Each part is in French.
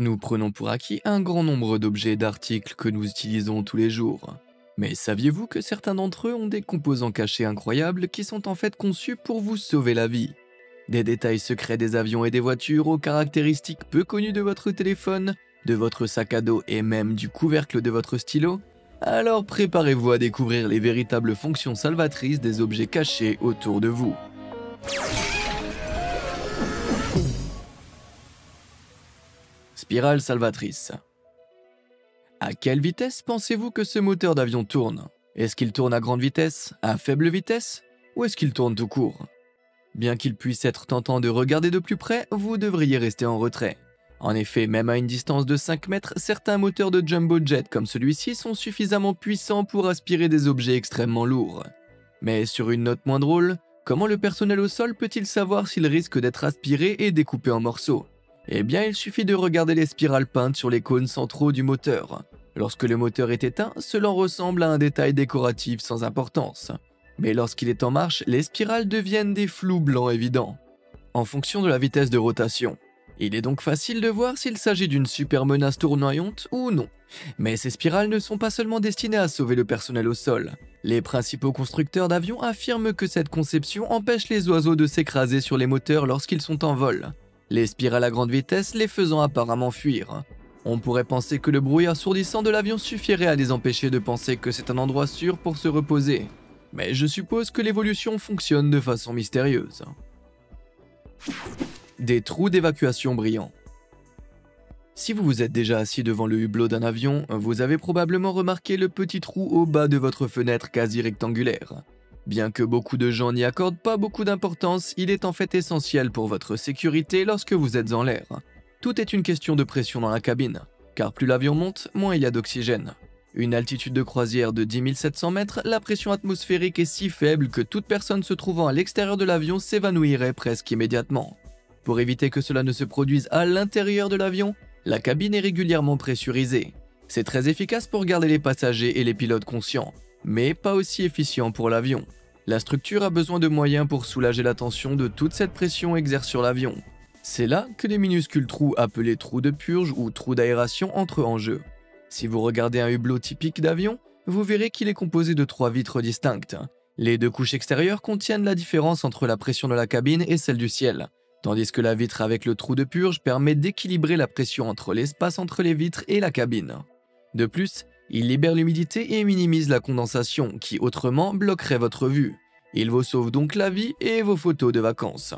Nous prenons pour acquis un grand nombre d'objets et d'articles que nous utilisons tous les jours. Mais saviez-vous que certains d'entre eux ont des composants cachés incroyables qui sont en fait conçus pour vous sauver la vie? Des détails secrets des avions et des voitures aux caractéristiques peu connues de votre téléphone, de votre sac à dos et même du couvercle de votre stylo? Alors préparez-vous à découvrir les véritables fonctions salvatrices des objets cachés autour de vous. Spirale salvatrice. À quelle vitesse pensez-vous que ce moteur d'avion tourne? Est-ce qu'il tourne à grande vitesse, à faible vitesse, ou est-ce qu'il tourne tout court? Bien qu'il puisse être tentant de regarder de plus près, vous devriez rester en retrait. En effet, même à une distance de 5 mètres, certains moteurs de jumbo jet comme celui-ci sont suffisamment puissants pour aspirer des objets extrêmement lourds. Mais sur une note moins drôle, comment le personnel au sol peut-il savoir s'il risque d'être aspiré et découpé en morceaux? Eh bien, il suffit de regarder les spirales peintes sur les cônes centraux du moteur. Lorsque le moteur est éteint, cela ressemble à un détail décoratif sans importance. Mais lorsqu'il est en marche, les spirales deviennent des flous blancs évidents, en fonction de la vitesse de rotation. Il est donc facile de voir s'il s'agit d'une super menace tournoyante ou non. Mais ces spirales ne sont pas seulement destinées à sauver le personnel au sol. Les principaux constructeurs d'avions affirment que cette conception empêche les oiseaux de s'écraser sur les moteurs lorsqu'ils sont en vol, les spirales à grande vitesse les faisant apparemment fuir. On pourrait penser que le bruit assourdissant de l'avion suffirait à les empêcher de penser que c'est un endroit sûr pour se reposer. Mais je suppose que l'évolution fonctionne de façon mystérieuse. Des trous d'évacuation brillants. Si vous vous êtes déjà assis devant le hublot d'un avion, vous avez probablement remarqué le petit trou au bas de votre fenêtre quasi rectangulaire. Bien que beaucoup de gens n'y accordent pas beaucoup d'importance, il est en fait essentiel pour votre sécurité lorsque vous êtes en l'air. Tout est une question de pression dans la cabine, car plus l'avion monte, moins il y a d'oxygène. Une altitude de croisière de 10 700 mètres, la pression atmosphérique est si faible que toute personne se trouvant à l'extérieur de l'avion s'évanouirait presque immédiatement. Pour éviter que cela ne se produise à l'intérieur de l'avion, la cabine est régulièrement pressurisée. C'est très efficace pour garder les passagers et les pilotes conscients, mais pas aussi efficient pour l'avion. La structure a besoin de moyens pour soulager la tension de toute cette pression exercée sur l'avion. C'est là que les minuscules trous appelés trous de purge ou trous d'aération entrent en jeu. Si vous regardez un hublot typique d'avion, vous verrez qu'il est composé de 3 vitres distinctes. Les 2 couches extérieures contiennent la différence entre la pression de la cabine et celle du ciel, tandis que la vitre avec le trou de purge permet d'équilibrer la pression entre l'espace entre les vitres et la cabine. De plus, il libère l'humidité et minimise la condensation, qui autrement bloquerait votre vue. Il vous sauve donc la vie et vos photos de vacances.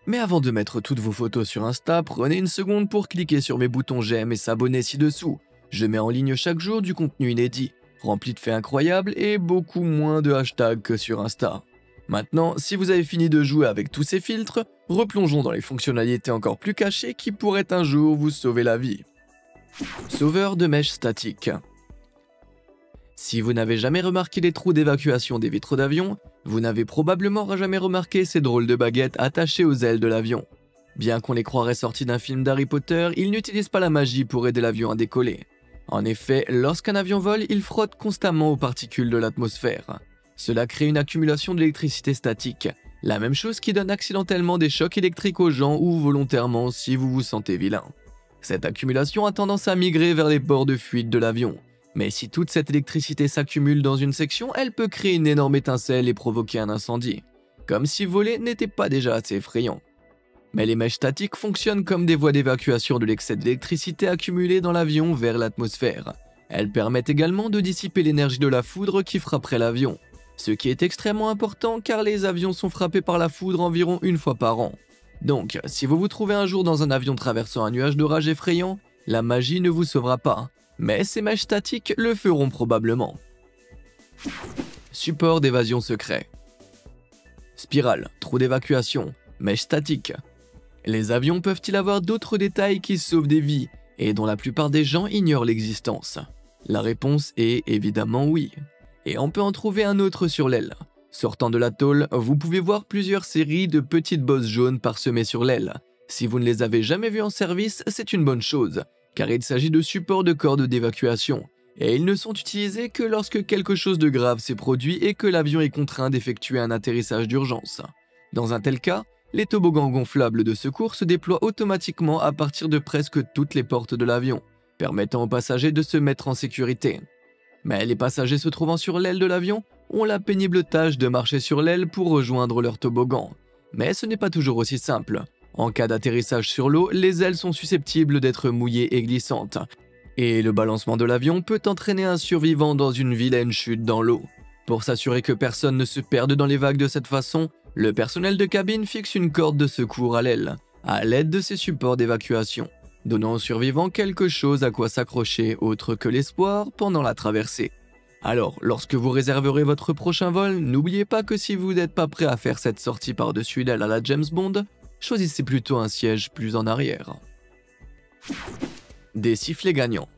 Mais avant de mettre toutes vos photos sur Insta, prenez une seconde pour cliquer sur mes boutons j'aime et s'abonner ci-dessous. Je mets en ligne chaque jour du contenu inédit, rempli de faits incroyables et beaucoup moins de hashtags que sur Insta. Maintenant, si vous avez fini de jouer avec tous ces filtres, replongeons dans les fonctionnalités encore plus cachées qui pourraient un jour vous sauver la vie. Sauveur de mèches statiques. Si vous n'avez jamais remarqué les trous d'évacuation des vitres d'avion, vous n'avez probablement jamais remarqué ces drôles de baguettes attachées aux ailes de l'avion. Bien qu'on les croirait sortis d'un film d'Harry Potter, ils n'utilisent pas la magie pour aider l'avion à décoller. En effet, lorsqu'un avion vole, il frotte constamment aux particules de l'atmosphère. Cela crée une accumulation d'électricité statique, la même chose qui donne accidentellement des chocs électriques aux gens ou volontairement si vous vous sentez vilain. Cette accumulation a tendance à migrer vers les bords de fuite de l'avion. Mais si toute cette électricité s'accumule dans une section, elle peut créer une énorme étincelle et provoquer un incendie. Comme si voler n'était pas déjà assez effrayant. Mais les mèches statiques fonctionnent comme des voies d'évacuation de l'excès d'électricité accumulé dans l'avion vers l'atmosphère. Elles permettent également de dissiper l'énergie de la foudre qui frapperait l'avion. Ce qui est extrêmement important car les avions sont frappés par la foudre environ 1 fois par an. Donc, si vous vous trouvez un jour dans un avion traversant un nuage d'orage effrayant, la magie ne vous sauvera pas. Mais ces mèches statiques le feront probablement. Support d'évasion secret. Spirale, trou d'évacuation, mèche statique. Les avions peuvent-ils avoir d'autres détails qui sauvent des vies et dont la plupart des gens ignorent l'existence? La réponse est évidemment oui. Et on peut en trouver un autre sur l'aile. Sortant de la tôle, vous pouvez voir plusieurs séries de petites bosses jaunes parsemées sur l'aile. Si vous ne les avez jamais vues en service, c'est une bonne chose, car il s'agit de supports de cordes d'évacuation, et ils ne sont utilisés que lorsque quelque chose de grave s'est produit et que l'avion est contraint d'effectuer un atterrissage d'urgence. Dans un tel cas, les toboggans gonflables de secours se déploient automatiquement à partir de presque toutes les portes de l'avion, permettant aux passagers de se mettre en sécurité. Mais les passagers se trouvant sur l'aile de l'avion ont la pénible tâche de marcher sur l'aile pour rejoindre leur toboggan. Mais ce n'est pas toujours aussi simple. En cas d'atterrissage sur l'eau, les ailes sont susceptibles d'être mouillées et glissantes. Et le balancement de l'avion peut entraîner un survivant dans une vilaine chute dans l'eau. Pour s'assurer que personne ne se perde dans les vagues de cette façon, le personnel de cabine fixe une corde de secours à l'aile, à l'aide de ses supports d'évacuation, donnant aux survivants quelque chose à quoi s'accrocher autre que l'espoir pendant la traversée. Alors, lorsque vous réserverez votre prochain vol, n'oubliez pas que si vous n'êtes pas prêt à faire cette sortie par-dessus l'aile à la James Bond, choisissez plutôt un siège plus en arrière. Des sifflets gagnants.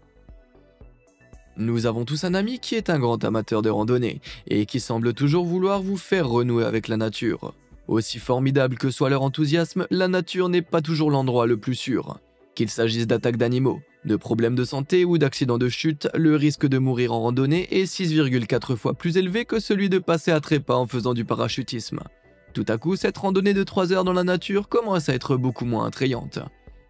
Nous avons tous un ami qui est un grand amateur de randonnée et qui semble toujours vouloir vous faire renouer avec la nature. Aussi formidable que soit leur enthousiasme, la nature n'est pas toujours l'endroit le plus sûr. Qu'il s'agisse d'attaques d'animaux, de problèmes de santé ou d'accidents de chute, le risque de mourir en randonnée est 6,4 fois plus élevé que celui de passer à trépas en faisant du parachutisme. Tout à coup, cette randonnée de 3 heures dans la nature commence à être beaucoup moins attrayante.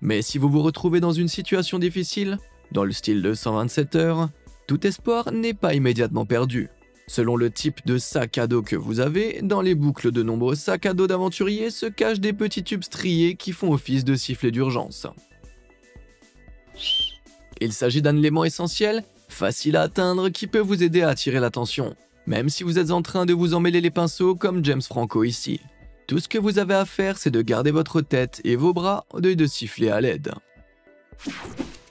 Mais si vous vous retrouvez dans une situation difficile, dans le style de 127 heures, tout espoir n'est pas immédiatement perdu. Selon le type de sac à dos que vous avez, dans les boucles de nombreux sacs à dos d'aventuriers se cachent des petits tubes striés qui font office de sifflets d'urgence. Il s'agit d'un élément essentiel, facile à atteindre, qui peut vous aider à attirer l'attention, même si vous êtes en train de vous emmêler les pinceaux comme James Franco ici. Tout ce que vous avez à faire, c'est de garder votre tête et vos bras et de siffler à l'aide.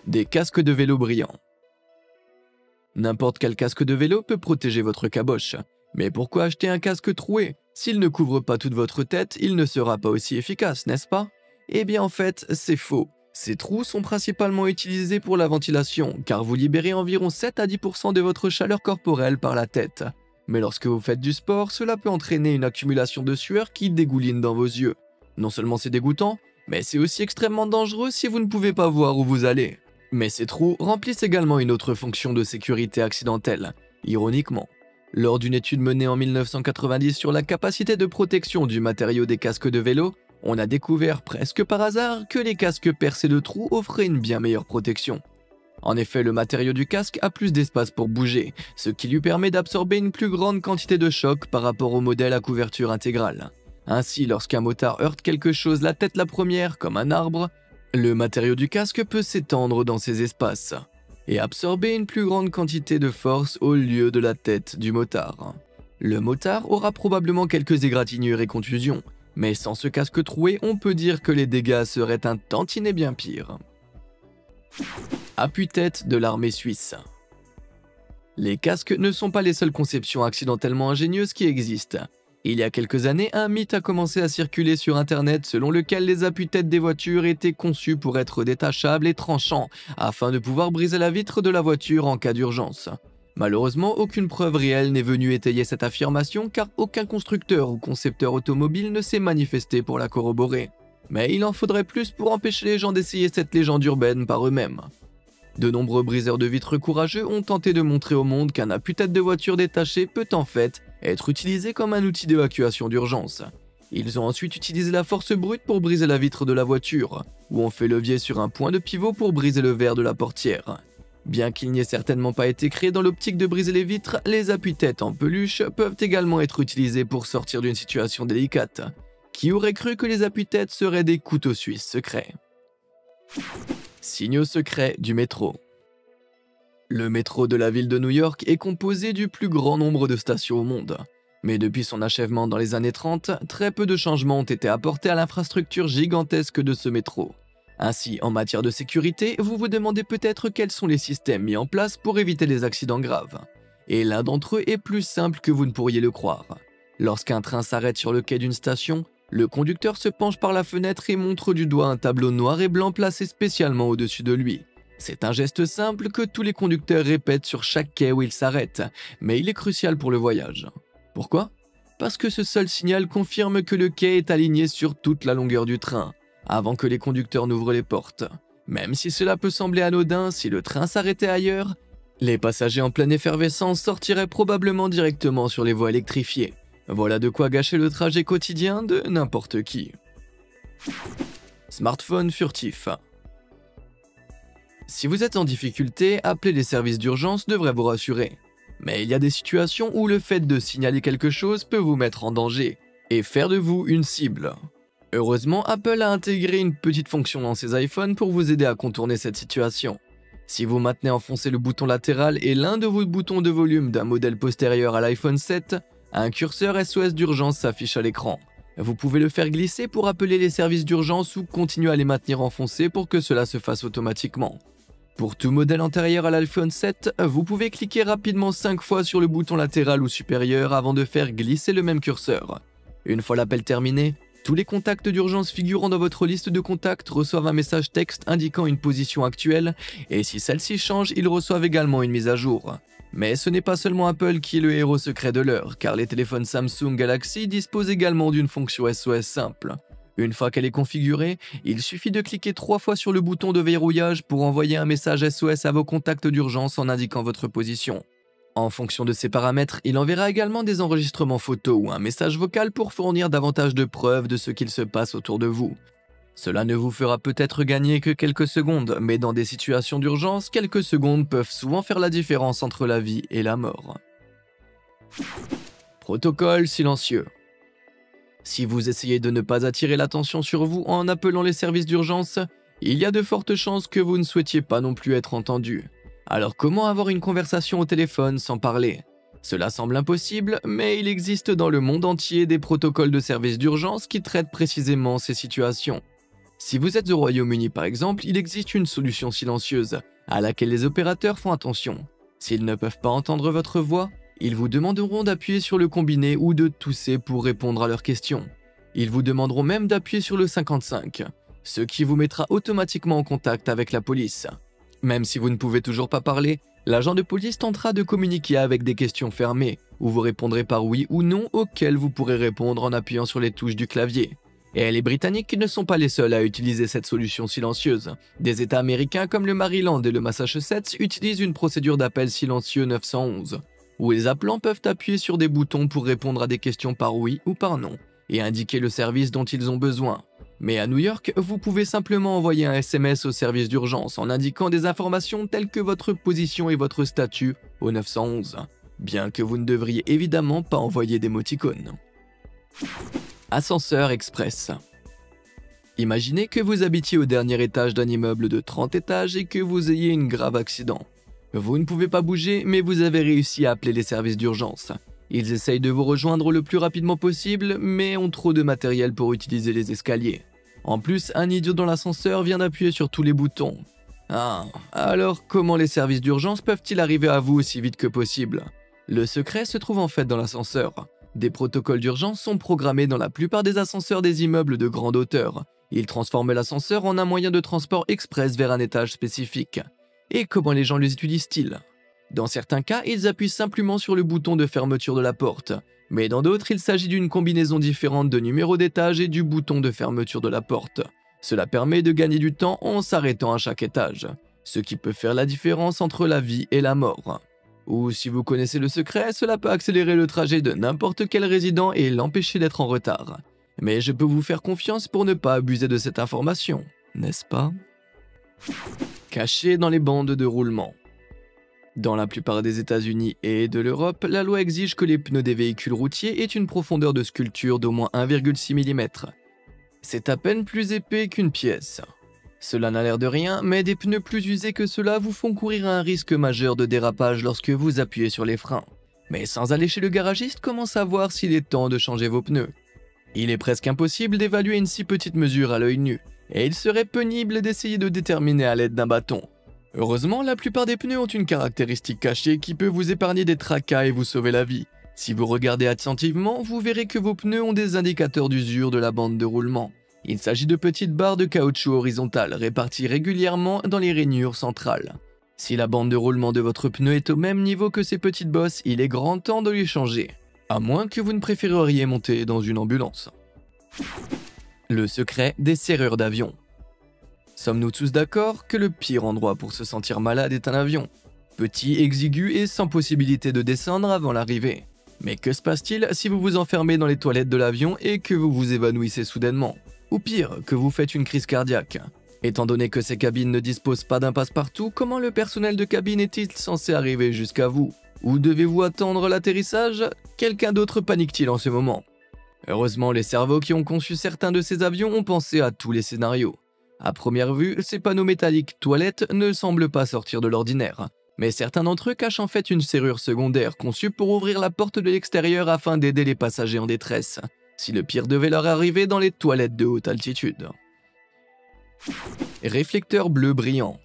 Des casques de vélo brillants. N'importe quel casque de vélo peut protéger votre caboche. Mais pourquoi acheter un casque troué? S'il ne couvre pas toute votre tête, il ne sera pas aussi efficace, n'est-ce pas? Eh bien en fait, c'est faux. Ces trous sont principalement utilisés pour la ventilation, car vous libérez environ 7 à 10% de votre chaleur corporelle par la tête. Mais lorsque vous faites du sport, cela peut entraîner une accumulation de sueur qui dégouline dans vos yeux. Non seulement c'est dégoûtant, mais c'est aussi extrêmement dangereux si vous ne pouvez pas voir où vous allez. Mais ces trous remplissent également une autre fonction de sécurité accidentelle, ironiquement. Lors d'une étude menée en 1990 sur la capacité de protection du matériau des casques de vélo, on a découvert presque par hasard que les casques percés de trous offraient une bien meilleure protection. En effet, le matériau du casque a plus d'espace pour bouger, ce qui lui permet d'absorber une plus grande quantité de choc par rapport au modèle à couverture intégrale. Ainsi, lorsqu'un motard heurte quelque chose la tête la première, comme un arbre, le matériau du casque peut s'étendre dans ces espaces et absorber une plus grande quantité de force au lieu de la tête du motard. Le motard aura probablement quelques égratignures et contusions, mais sans ce casque troué, on peut dire que les dégâts seraient un tantinet bien pire. Appuie-tête de l'armée suisse. Les casques ne sont pas les seules conceptions accidentellement ingénieuses qui existent. Il y a quelques années, un mythe a commencé à circuler sur internet selon lequel les appuie-têtes des voitures étaient conçus pour être détachables et tranchants, afin de pouvoir briser la vitre de la voiture en cas d'urgence. Malheureusement, aucune preuve réelle n'est venue étayer cette affirmation car aucun constructeur ou concepteur automobile ne s'est manifesté pour la corroborer. Mais il en faudrait plus pour empêcher les gens d'essayer cette légende urbaine par eux-mêmes. De nombreux briseurs de vitres courageux ont tenté de montrer au monde qu'un appuie-tête de voiture détaché peut en fait être utilisé comme un outil d'évacuation d'urgence. Ils ont ensuite utilisé la force brute pour briser la vitre de la voiture, ou ont fait levier sur un point de pivot pour briser le verre de la portière. Bien qu'il n'y ait certainement pas été créé dans l'optique de briser les vitres, les appuie-têtes en peluche peuvent également être utilisés pour sortir d'une situation délicate. Qui aurait cru que les appuie-têtes seraient des couteaux suisses secrets? Signaux secrets du métro. Le métro de la ville de New York est composé du plus grand nombre de stations au monde. Mais depuis son achèvement dans les années 30, très peu de changements ont été apportés à l'infrastructure gigantesque de ce métro. Ainsi, en matière de sécurité, vous vous demandez peut-être quels sont les systèmes mis en place pour éviter les accidents graves. Et l'un d'entre eux est plus simple que vous ne pourriez le croire. Lorsqu'un train s'arrête sur le quai d'une station, le conducteur se penche par la fenêtre et montre du doigt un tableau noir et blanc placé spécialement au-dessus de lui. C'est un geste simple que tous les conducteurs répètent sur chaque quai où ils s'arrêtent, mais il est crucial pour le voyage. Pourquoi? Parce que ce seul signal confirme que le quai est aligné sur toute la longueur du train, avant que les conducteurs n'ouvrent les portes. Même si cela peut sembler anodin, si le train s'arrêtait ailleurs, les passagers en pleine effervescence sortiraient probablement directement sur les voies électrifiées. Voilà de quoi gâcher le trajet quotidien de n'importe qui. Smartphone furtif. Si vous êtes en difficulté, appeler les services d'urgence devrait vous rassurer. Mais il y a des situations où le fait de signaler quelque chose peut vous mettre en danger et faire de vous une cible. Heureusement, Apple a intégré une petite fonction dans ses iPhones pour vous aider à contourner cette situation. Si vous maintenez enfoncé le bouton latéral et l'un de vos boutons de volume d'un modèle postérieur à l'iPhone 7, un curseur SOS d'urgence s'affiche à l'écran. Vous pouvez le faire glisser pour appeler les services d'urgence ou continuer à les maintenir enfoncés pour que cela se fasse automatiquement. Pour tout modèle antérieur à l'iPhone 7, vous pouvez cliquer rapidement 5 fois sur le bouton latéral ou supérieur avant de faire glisser le même curseur. Une fois l'appel terminé, tous les contacts d'urgence figurant dans votre liste de contacts reçoivent un message texte indiquant une position actuelle, et si celle-ci change, ils reçoivent également une mise à jour. Mais ce n'est pas seulement Apple qui est le héros secret de l'heure, car les téléphones Samsung Galaxy disposent également d'une fonction SOS simple. Une fois qu'elle est configurée, il suffit de cliquer 3 fois sur le bouton de verrouillage pour envoyer un message SOS à vos contacts d'urgence en indiquant votre position. En fonction de ces paramètres, il enverra également des enregistrements photos ou un message vocal pour fournir davantage de preuves de ce qu'il se passe autour de vous. Cela ne vous fera peut-être gagner que quelques secondes, mais dans des situations d'urgence, quelques secondes peuvent souvent faire la différence entre la vie et la mort. Protocole silencieux. Si vous essayez de ne pas attirer l'attention sur vous en appelant les services d'urgence, il y a de fortes chances que vous ne souhaitiez pas non plus être entendu. Alors comment avoir une conversation au téléphone sans parler? Cela semble impossible, mais il existe dans le monde entier des protocoles de services d'urgence qui traitent précisément ces situations. Si vous êtes au Royaume-Uni par exemple, il existe une solution silencieuse, à laquelle les opérateurs font attention. S'ils ne peuvent pas entendre votre voix, ils vous demanderont d'appuyer sur le combiné ou de tousser pour répondre à leurs questions. Ils vous demanderont même d'appuyer sur le 55, ce qui vous mettra automatiquement en contact avec la police. Même si vous ne pouvez toujours pas parler, l'agent de police tentera de communiquer avec des questions fermées, où vous répondrez par oui ou non auxquelles vous pourrez répondre en appuyant sur les touches du clavier. Et les Britanniques ne sont pas les seuls à utiliser cette solution silencieuse. Des États américains comme le Maryland et le Massachusetts utilisent une procédure d'appel silencieux 911, où les appelants peuvent appuyer sur des boutons pour répondre à des questions par oui ou par non, et indiquer le service dont ils ont besoin. Mais à New York, vous pouvez simplement envoyer un SMS au service d'urgence en indiquant des informations telles que votre position et votre statut au 911, bien que vous ne devriez évidemment pas envoyer d'émoticônes. Ascenseur express. Imaginez que vous habitiez au dernier étage d'un immeuble de 30 étages et que vous ayez un grave accident. Vous ne pouvez pas bouger, mais vous avez réussi à appeler les services d'urgence. Ils essayent de vous rejoindre le plus rapidement possible, mais ont trop de matériel pour utiliser les escaliers. En plus, un idiot dans l'ascenseur vient d'appuyer sur tous les boutons. Ah, alors comment les services d'urgence peuvent-ils arriver à vous aussi vite que possible? Le secret se trouve en fait dans l'ascenseur. Des protocoles d'urgence sont programmés dans la plupart des ascenseurs des immeubles de grande hauteur. Ils transforment l'ascenseur en un moyen de transport express vers un étage spécifique. Et comment les gens les utilisent-ils? Dans certains cas, ils appuient simplement sur le bouton de fermeture de la porte, mais dans d'autres, il s'agit d'une combinaison différente de numéros d'étage et du bouton de fermeture de la porte. Cela permet de gagner du temps en s'arrêtant à chaque étage, ce qui peut faire la différence entre la vie et la mort. Ou si vous connaissez le secret, cela peut accélérer le trajet de n'importe quel résident et l'empêcher d'être en retard. Mais je peux vous faire confiance pour ne pas abuser de cette information, n'est-ce pas? Caché dans les bandes de roulement. Dans la plupart des États-Unis et de l'Europe, la loi exige que les pneus des véhicules routiers aient une profondeur de sculpture d'au moins 1,6 mm. C'est à peine plus épais qu'une pièce. Cela n'a l'air de rien, mais des pneus plus usés que cela vous font courir un risque majeur de dérapage lorsque vous appuyez sur les freins. Mais sans aller chez le garagiste, comment savoir s'il est temps de changer vos pneus? Il est presque impossible d'évaluer une si petite mesure à l'œil nu, et il serait pénible d'essayer de déterminer à l'aide d'un bâton. Heureusement, la plupart des pneus ont une caractéristique cachée qui peut vous épargner des tracas et vous sauver la vie. Si vous regardez attentivement, vous verrez que vos pneus ont des indicateurs d'usure de la bande de roulement. Il s'agit de petites barres de caoutchouc horizontales réparties régulièrement dans les rainures centrales. Si la bande de roulement de votre pneu est au même niveau que ces petites bosses, il est grand temps de les changer. À moins que vous ne préféreriez monter dans une ambulance. Le secret des serrures d'avion. Sommes-nous tous d'accord que le pire endroit pour se sentir malade est un avion? Petit, exigu et sans possibilité de descendre avant l'arrivée. Mais que se passe-t-il si vous vous enfermez dans les toilettes de l'avion et que vous vous évanouissez soudainement? Ou pire, que vous faites une crise cardiaque. Étant donné que ces cabines ne disposent pas d'un passe-partout, comment le personnel de cabine est-il censé arriver jusqu'à vous? Ou devez-vous attendre l'atterrissage? Quelqu'un d'autre panique-t-il en ce moment? Heureusement, les cerveaux qui ont conçu certains de ces avions ont pensé à tous les scénarios. À première vue, ces panneaux métalliques toilettes ne semblent pas sortir de l'ordinaire, mais certains d'entre eux cachent en fait une serrure secondaire conçue pour ouvrir la porte de l'extérieur afin d'aider les passagers en détresse, si le pire devait leur arriver dans les toilettes de haute altitude. Réflecteur bleu brillant.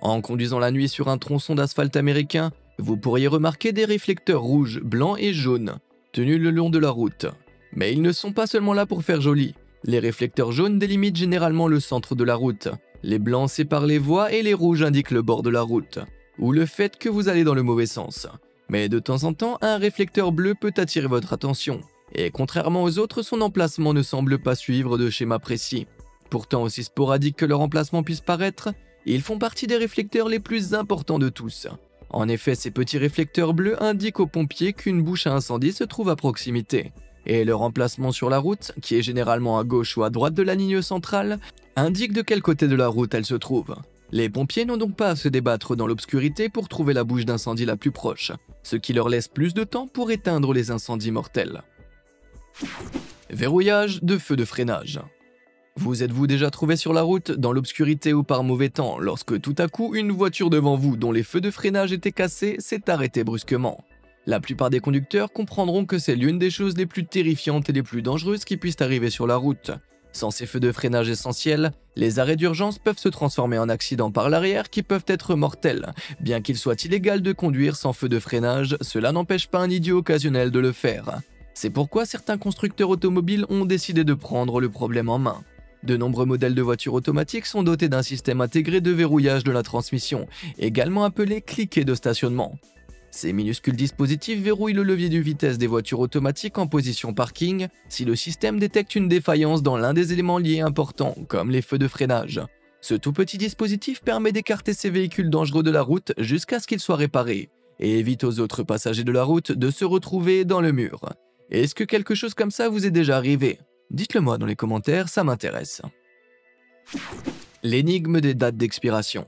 En conduisant la nuit sur un tronçon d'asphalte américain, vous pourriez remarquer des réflecteurs rouges, blancs et jaunes, tenus le long de la route. Mais ils ne sont pas seulement là pour faire joli. Les réflecteurs jaunes délimitent généralement le centre de la route. Les blancs séparent les voies et les rouges indiquent le bord de la route, ou le fait que vous allez dans le mauvais sens. Mais de temps en temps, un réflecteur bleu peut attirer votre attention, et contrairement aux autres, son emplacement ne semble pas suivre de schéma précis. Pourtant aussi sporadique que leur emplacement puisse paraître, ils font partie des réflecteurs les plus importants de tous. En effet, ces petits réflecteurs bleus indiquent aux pompiers qu'une bouche à incendie se trouve à proximité. Et leur emplacement sur la route, qui est généralement à gauche ou à droite de la ligne centrale, indique de quel côté de la route elle se trouve. Les pompiers n'ont donc pas à se débattre dans l'obscurité pour trouver la bouche d'incendie la plus proche, ce qui leur laisse plus de temps pour éteindre les incendies mortels. Verrouillage de feux de freinage. Vous êtes-vous déjà trouvé sur la route, dans l'obscurité ou par mauvais temps, lorsque tout à coup une voiture devant vous dont les feux de freinage étaient cassés s'est arrêtée brusquement? La plupart des conducteurs comprendront que c'est l'une des choses les plus terrifiantes et les plus dangereuses qui puissent arriver sur la route. Sans ces feux de freinage essentiels, les arrêts d'urgence peuvent se transformer en accidents par l'arrière qui peuvent être mortels. Bien qu'il soit illégal de conduire sans feu de freinage, cela n'empêche pas un idiot occasionnel de le faire. C'est pourquoi certains constructeurs automobiles ont décidé de prendre le problème en main. De nombreux modèles de voitures automatiques sont dotés d'un système intégré de verrouillage de la transmission, également appelé cliquet de stationnement. Ces minuscules dispositifs verrouillent le levier de vitesse des voitures automatiques en position parking si le système détecte une défaillance dans l'un des éléments liés importants, comme les feux de freinage. Ce tout petit dispositif permet d'écarter ces véhicules dangereux de la route jusqu'à ce qu'ils soient réparés, et évite aux autres passagers de la route de se retrouver dans le mur. Est-ce que quelque chose comme ça vous est déjà arrivé? Dites-le moi dans les commentaires, ça m'intéresse. L'énigme des dates d'expiration.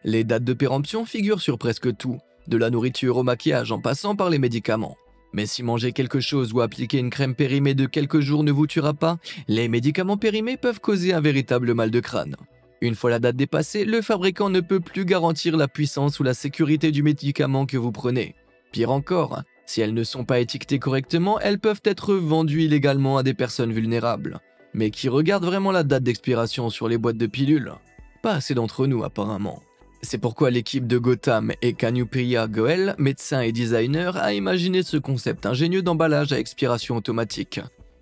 Les dates de péremption figurent sur presque tout, de la nourriture au maquillage en passant par les médicaments. Mais si manger quelque chose ou appliquer une crème périmée de quelques jours ne vous tuera pas, les médicaments périmés peuvent causer un véritable mal de crâne. Une fois la date dépassée, le fabricant ne peut plus garantir la puissance ou la sécurité du médicament que vous prenez. Pire encore, si elles ne sont pas étiquetées correctement, elles peuvent être vendues illégalement à des personnes vulnérables. Mais qui regardent vraiment la date d'expiration sur les boîtes de pilules? Pas assez d'entre nous apparemment. C'est pourquoi l'équipe de Gotham et Kanupriya Goel, médecin et designer, a imaginé ce concept ingénieux d'emballage à expiration automatique.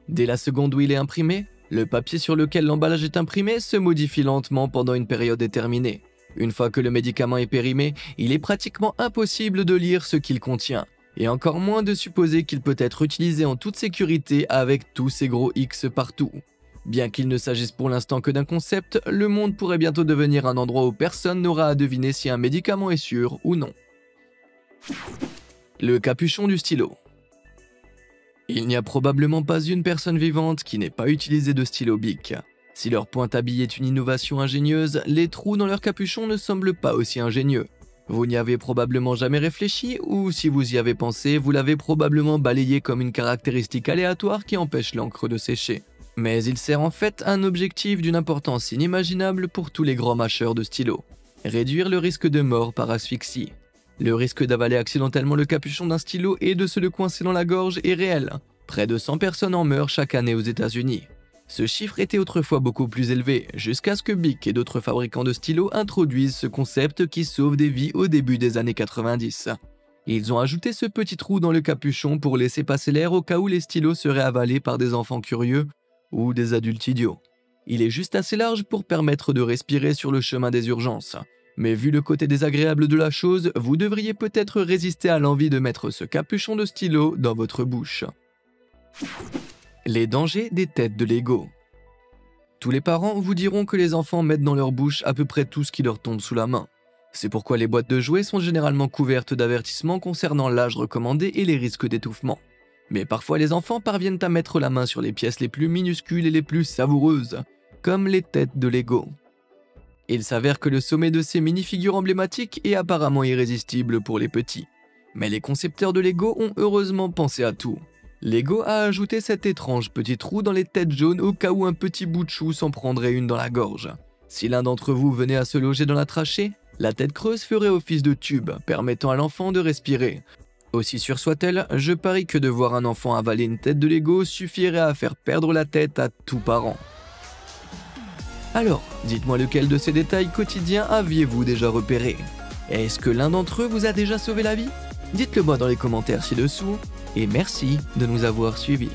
Dès la seconde où il est imprimé, le papier sur lequel l'emballage est imprimé se modifie lentement pendant une période déterminée. Une fois que le médicament est périmé, il est pratiquement impossible de lire ce qu'il contient, et encore moins de supposer qu'il peut être utilisé en toute sécurité avec tous ces gros X partout. Bien qu'il ne s'agisse pour l'instant que d'un concept, le monde pourrait bientôt devenir un endroit où personne n'aura à deviner si un médicament est sûr ou non. Le capuchon du stylo. Il n'y a probablement pas une personne vivante qui n'ait pas utilisé de stylo Bic. Si leur pointe à billes est une innovation ingénieuse, les trous dans leur capuchon ne semblent pas aussi ingénieux. Vous n'y avez probablement jamais réfléchi, ou si vous y avez pensé, vous l'avez probablement balayé comme une caractéristique aléatoire qui empêche l'encre de sécher. Mais il sert en fait un objectif d'une importance inimaginable pour tous les grands mâcheurs de stylos. Réduire le risque de mort par asphyxie. Le risque d'avaler accidentellement le capuchon d'un stylo et de se le coincer dans la gorge est réel. Près de 100 personnes en meurent chaque année aux États-Unis. Ce chiffre était autrefois beaucoup plus élevé, jusqu'à ce que Bic et d'autres fabricants de stylos introduisent ce concept qui sauve des vies au début des années 90. Ils ont ajouté ce petit trou dans le capuchon pour laisser passer l'air au cas où les stylos seraient avalés par des enfants curieux ou des adultes idiots. Il est juste assez large pour permettre de respirer sur le chemin des urgences. Mais vu le côté désagréable de la chose, vous devriez peut-être résister à l'envie de mettre ce capuchon de stylo dans votre bouche. Les dangers des têtes de Lego. Tous les parents vous diront que les enfants mettent dans leur bouche à peu près tout ce qui leur tombe sous la main. C'est pourquoi les boîtes de jouets sont généralement couvertes d'avertissements concernant l'âge recommandé et les risques d'étouffement. Mais parfois les enfants parviennent à mettre la main sur les pièces les plus minuscules et les plus savoureuses, comme les têtes de Lego. Il s'avère que le sommet de ces mini-figures emblématiques est apparemment irrésistible pour les petits. Mais les concepteurs de Lego ont heureusement pensé à tout. Lego a ajouté cet étrange petit trou dans les têtes jaunes au cas où un petit bout de chou s'en prendrait une dans la gorge. Si l'un d'entre vous venait à se loger dans la trachée, la tête creuse ferait office de tube, permettant à l'enfant de respirer. Aussi sûre soit-elle, je parie que de voir un enfant avaler une tête de Lego suffirait à faire perdre la tête à tout parent. Alors, dites-moi lequel de ces détails quotidiens aviez-vous déjà repéré? Est-ce que l'un d'entre eux vous a déjà sauvé la vie? Dites-le moi dans les commentaires ci-dessous, et merci de nous avoir suivis.